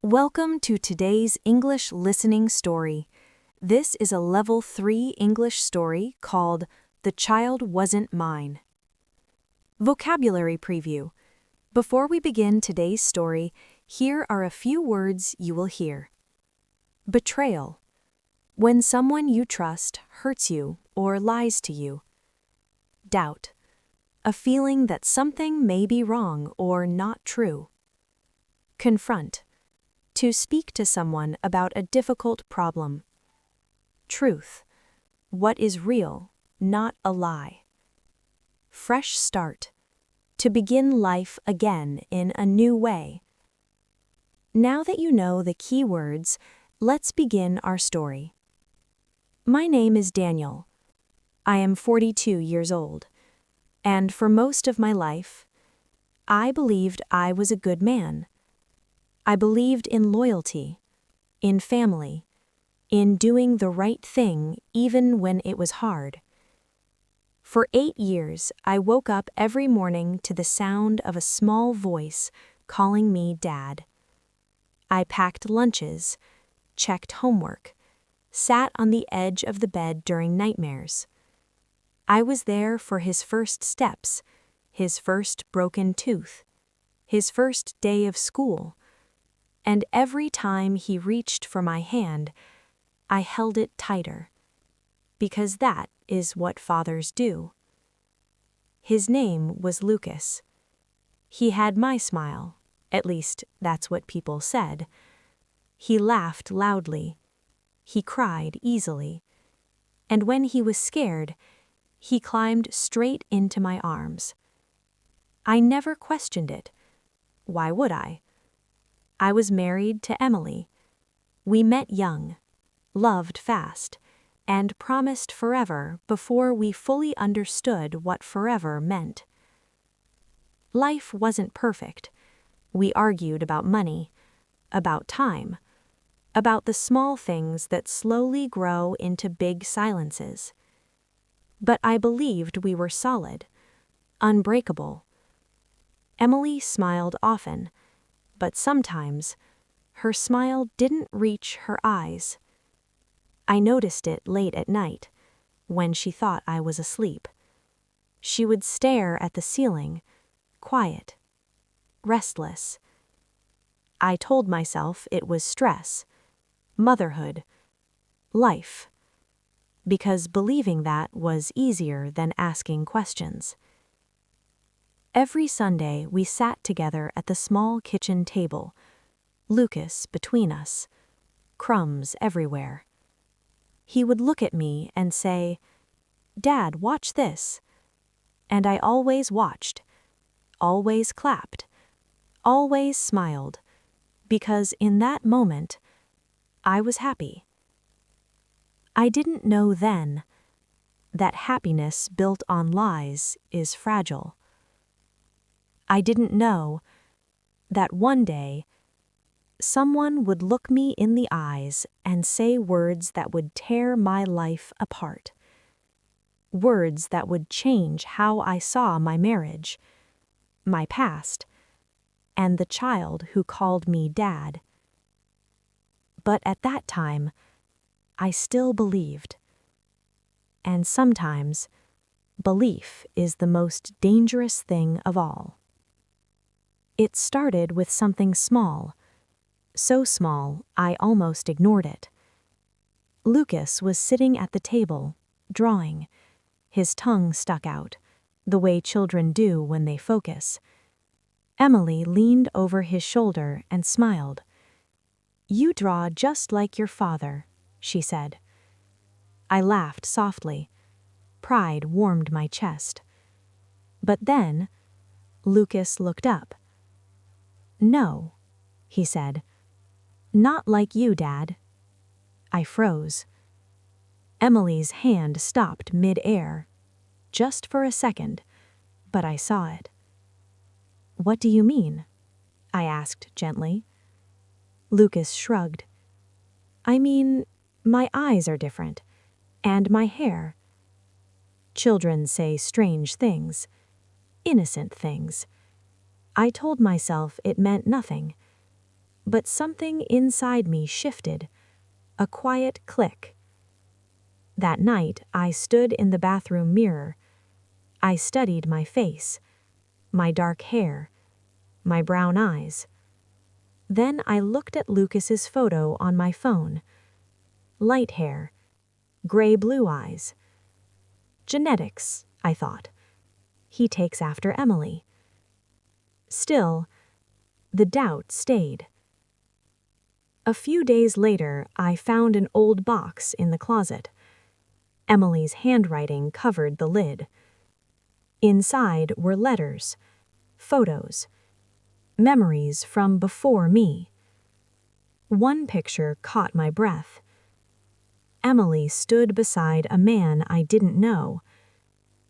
Welcome to today's English listening story. This is a Level 3 English story called The Child Wasn't Mine. Vocabulary Preview. Before we begin today's story, here are a few words you will hear. Betrayal. When someone you trust hurts you or lies to you. Doubt. A feeling that something may be wrong or not true. Confront. To speak to someone about a difficult problem. Truth. What is real, not a lie. Fresh start. To begin life again in a new way. Now that you know the key words, let's begin our story. My name is Daniel. I am 42 years old, and for most of my life, I believed I was a good man. I believed in loyalty, in family, in doing the right thing even when it was hard. For 8 years, I woke up every morning to the sound of a small voice calling me Dad. I packed lunches, checked homework, sat on the edge of the bed during nightmares. I was there for his first steps, his first broken tooth, his first day of school. And every time he reached for my hand, I held it tighter, because that is what fathers do. His name was Lucas. He had my smile, at least that's what people said. He laughed loudly. He cried easily. And when he was scared, he climbed straight into my arms. I never questioned it. Why would I? I was married to Emily. We met young, loved fast, and promised forever before we fully understood what forever meant. Life wasn't perfect. We argued about money, about time, about the small things that slowly grow into big silences. But I believed we were solid, unbreakable. Emily smiled often, but sometimes her smile didn't reach her eyes. I noticed it late at night, when she thought I was asleep. She would stare at the ceiling, quiet, restless. I told myself it was stress, motherhood, life, because believing that was easier than asking questions. Every Sunday we sat together at the small kitchen table, Lucas between us, crumbs everywhere. He would look at me and say, "Dad, watch this." And I always watched, always clapped, always smiled, because in that moment, I was happy. I didn't know then that happiness built on lies is fragile. I didn't know that one day someone would look me in the eyes and say words that would tear my life apart. Words that would change how I saw my marriage, my past, and the child who called me Dad. But at that time, I still believed. And sometimes, belief is the most dangerous thing of all. It started with something small, so small I almost ignored it. Lucas was sitting at the table, drawing. His tongue stuck out, the way children do when they focus. Emily leaned over his shoulder and smiled. "You draw just like your father," she said. I laughed softly. Pride warmed my chest. But then, Lucas looked up. "No," he said. "Not like you, Dad." I froze. Emily's hand stopped mid-air, just for a second, but I saw it. "What do you mean?" I asked gently. Lucas shrugged. "I mean, my eyes are different, and my hair." Children say strange things, innocent things. I told myself it meant nothing. but something inside me shifted, a quiet click. That night, I stood in the bathroom mirror. I studied my face, my dark hair, my brown eyes. Then I looked at Lucas's photo on my phone. Light hair, gray-blue eyes. Genetics, I thought. He takes after Emily. Still, the doubt stayed. A few days later, I found an old box in the closet. Emily's handwriting covered the lid. Inside were letters, photos, memories from before me. One picture caught my breath. Emily stood beside a man I didn't know.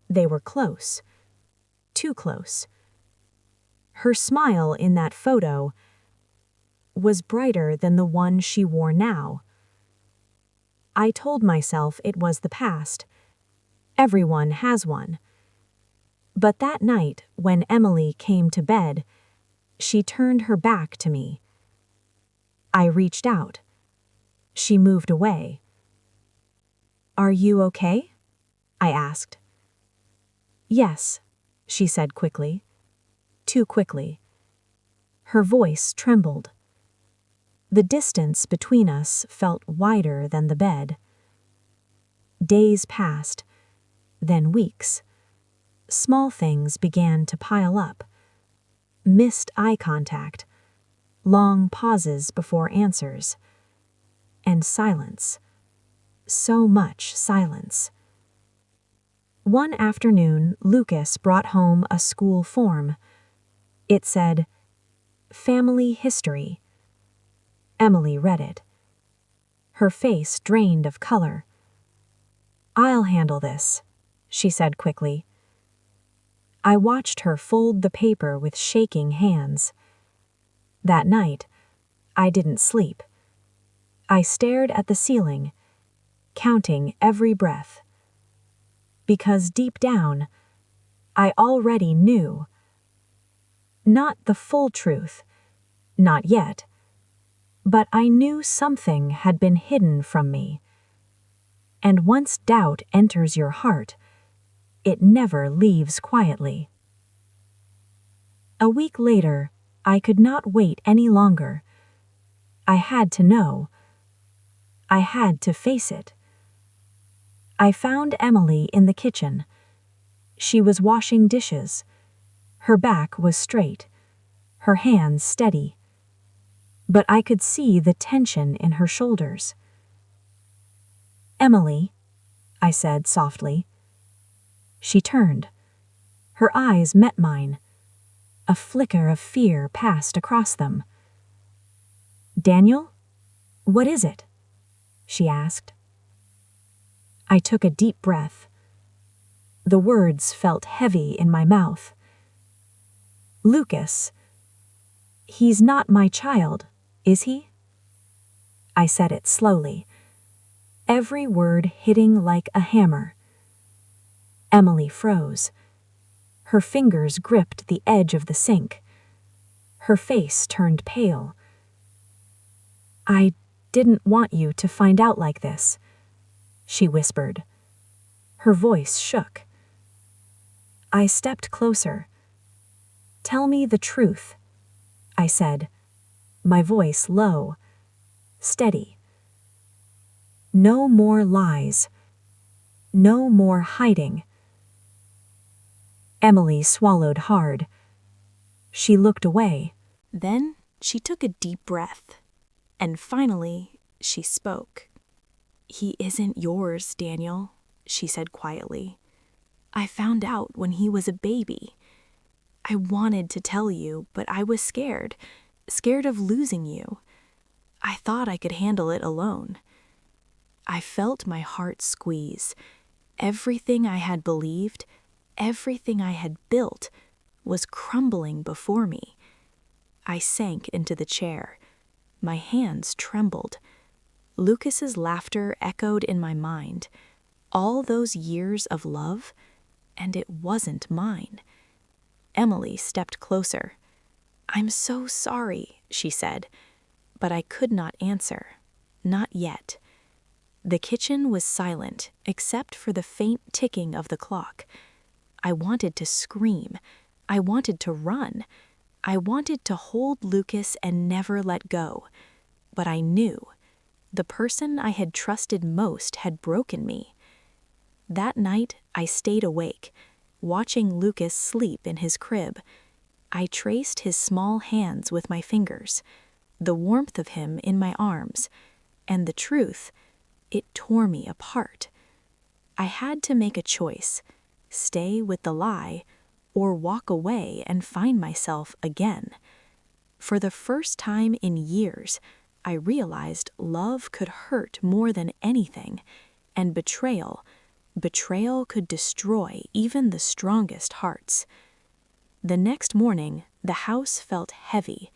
They were close, too close. Her smile in that photo was brighter than the one she wore now. I told myself it was the past. Everyone has one. But that night, when Emily came to bed, she turned her back to me. I reached out. She moved away. "Are you okay?" I asked. "Yes," she said quickly. Too quickly. Her voice trembled. The distance between us felt wider than the bed. Days passed, then weeks. Small things began to pile up. Missed eye contact, long pauses before answers, and silence. So much silence. One afternoon, Lucas brought home a school form. It said, "Family History." Emily read it. Her face drained of color. "I'll handle this," she said quickly. I watched her fold the paper with shaking hands. That night, I didn't sleep. I stared at the ceiling, counting every breath. Because deep down, I already knew. Not the full truth, not yet, but I knew something had been hidden from me. And once doubt enters your heart, it never leaves quietly. A week later, I could not wait any longer. I had to know. I had to face it. I found Emily in the kitchen. She was washing dishes. Her back was straight, her hands steady. But I could see the tension in her shoulders. "Emily," I said softly. She turned. Her eyes met mine. A flicker of fear passed across them. "Daniel, what is it?" she asked. I took a deep breath. The words felt heavy in my mouth. "Lucas, he's not my child, is he?" I said it slowly, every word hitting like a hammer. Emily froze. Her fingers gripped the edge of the sink. Her face turned pale. "I didn't want you to find out like this," she whispered. Her voice shook. I stepped closer. "Tell me the truth," I said, my voice low, steady. "No more lies. No more hiding." Emily swallowed hard. She looked away. Then she took a deep breath, and finally she spoke. "He isn't yours, Daniel," she said quietly. "I found out when he was a baby. I wanted to tell you, but I was scared of losing you. I thought I could handle it alone." I felt my heart squeeze. Everything I had believed, everything I had built, was crumbling before me. I sank into the chair. My hands trembled. Lucas's laughter echoed in my mind. All those years of love, and it wasn't mine. Emily stepped closer. "I'm so sorry," she said. But I could not answer. Not yet. The kitchen was silent, except for the faint ticking of the clock. I wanted to scream. I wanted to run. I wanted to hold Lucas and never let go. But I knew. The person I had trusted most had broken me. That night, I stayed awake, watching Lucas sleep in his crib. I traced his small hands with my fingers, the warmth of him in my arms, and the truth, it tore me apart. I had to make a choice, stay with the lie, or walk away and find myself again. For the first time in years, I realized love could hurt more than anything, and betrayal could destroy even the strongest hearts. The next morning, the house felt heavy.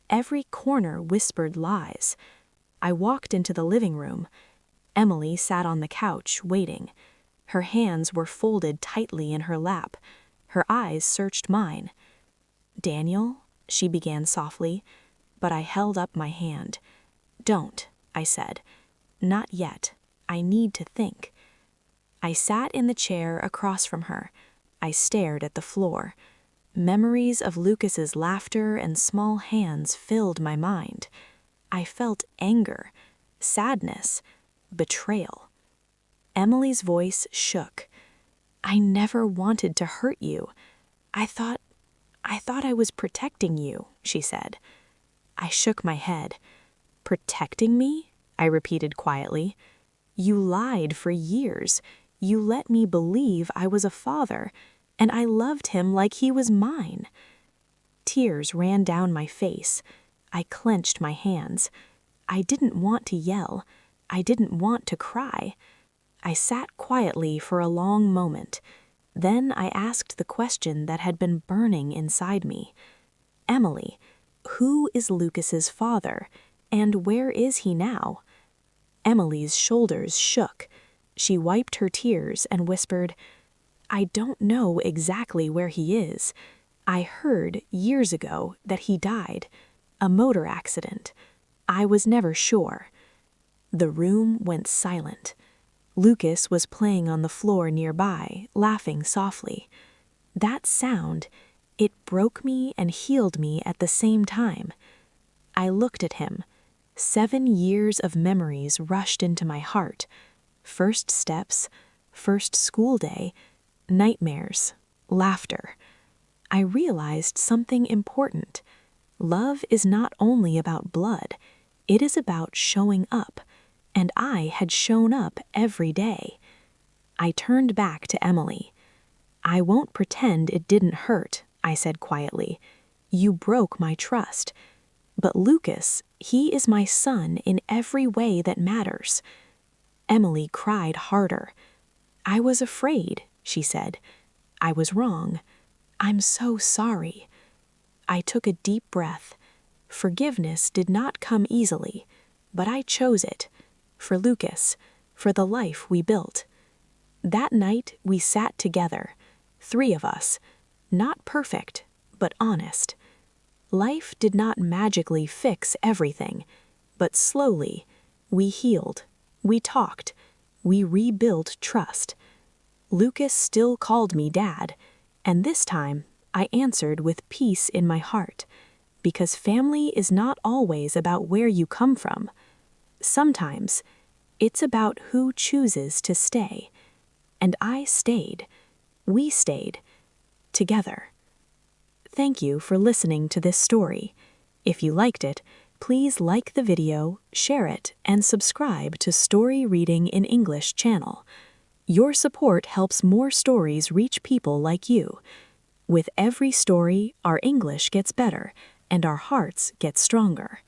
Every corner whispered lies. I walked into the living room. Emily sat on the couch, waiting. Her hands were folded tightly in her lap. Her eyes searched mine. "Daniel," she began softly, but I held up my hand. "Don't," I said. "Not yet. I need to think." I sat in the chair across from her. I stared at the floor. Memories of Lucas's laughter and small hands filled my mind. I felt anger, sadness, betrayal. Emily's voice shook. "I never wanted to hurt you. I thought I was protecting you," she said. I shook my head. "Protecting me?" I repeated quietly. "You lied for years. You let me believe I was a father, and I loved him like he was mine." Tears ran down my face. I clenched my hands. I didn't want to yell. I didn't want to cry. I sat quietly for a long moment. Then I asked the question that had been burning inside me. "Emily, who is Lucas's father, and where is he now?" Emily's shoulders shook. She wiped her tears and whispered, "I don't know exactly where he is. I heard years ago that he died. A motor accident. I was never sure." The room went silent. Lucas was playing on the floor nearby, laughing softly. That sound, it broke me and healed me at the same time. I looked at him. 7 years of memories rushed into my heart. First steps, first school day, nightmares, laughter. I realized something important. Love is not only about blood, it is about showing up, and I had shown up every day. I turned back to Emily. "I won't pretend it didn't hurt," I said quietly. "You broke my trust. But Lucas, he is my son in every way that matters." Emily cried harder. "I was afraid," she said. "I was wrong. I'm so sorry." I took a deep breath. Forgiveness did not come easily, but I chose it. For Lucas, for the life we built. That night we sat together, 3 of us, not perfect, but honest. Life did not magically fix everything, but slowly we healed, we talked, we rebuilt trust. Lucas still called me Dad, and this time I answered with peace in my heart, because family is not always about where you come from. Sometimes it's about who chooses to stay. And I stayed. We stayed. Together. Thank you for listening to this story. If you liked it, please like the video, share it, and subscribe to Story Reading in English channel. Your support helps more stories reach people like you. With every story, our English gets better, and our hearts get stronger.